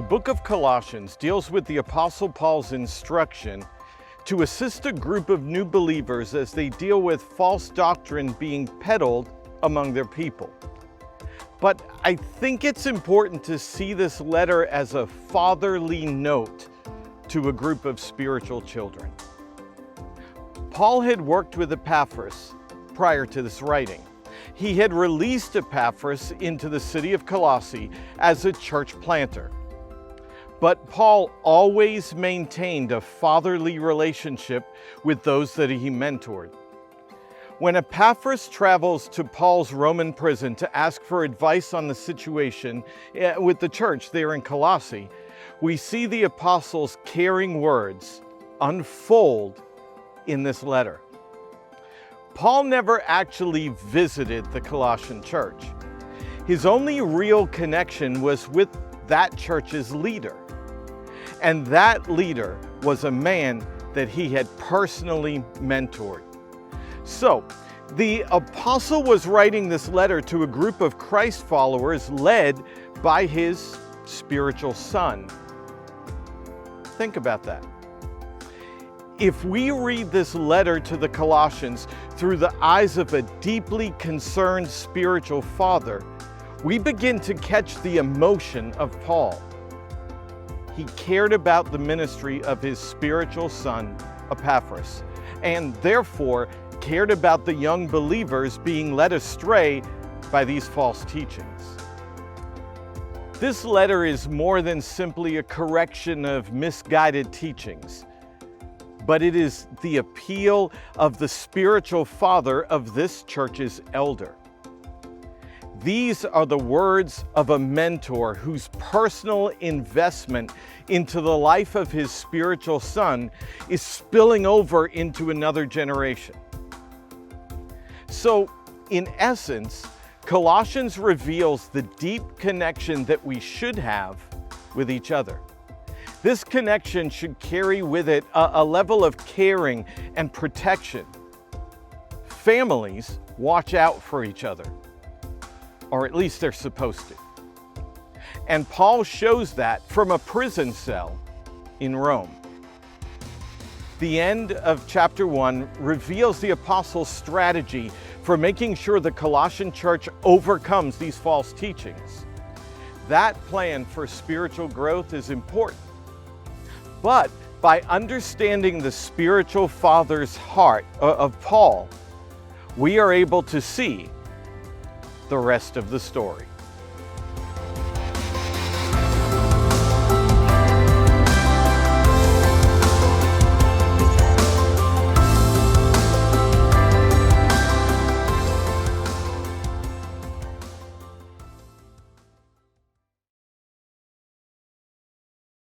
book of Colossians deals with the Apostle Paul's instruction to assist a group of new believers as they deal with false doctrine being peddled among their people. But I think it's important to see this letter as a fatherly note to a group of spiritual children. Paul had worked with Epaphras prior to this writing. He had released Epaphras into the city of Colossae as a church planter. But Paul always maintained a fatherly relationship with those that he mentored. When Epaphras travels to Paul's Roman prison to ask for advice on the situation with the church there in Colossae, we see the apostles' caring words unfold in this letter. Paul never actually visited the Colossian church. His only real connection was with that church's leader. And that leader was a man that he had personally mentored. So, the apostle was writing this letter to a group of Christ followers led by his spiritual son. Think about that. If we read this letter to the Colossians through the eyes of a deeply concerned spiritual father, we begin to catch the emotion of Paul. He cared about the ministry of his spiritual son, Epaphras, and therefore cared about the young believers being led astray by these false teachings. This letter is more than simply a correction of misguided teachings, but it is the appeal of the spiritual father of this church's elder. These are the words of a mentor whose personal investment into the life of his spiritual son is spilling over into another generation. So, in essence, Colossians reveals the deep connection that we should have with each other. This connection should carry with it a level of caring and protection. Families watch out for each other, or at least they're supposed to. And Paul shows that from a prison cell in Rome. The end of chapter 1 reveals the apostles' strategy for making sure the Colossian church overcomes these false teachings. That plan for spiritual growth is important. But by understanding the spiritual father's heart of Paul, we are able to see the rest of the story.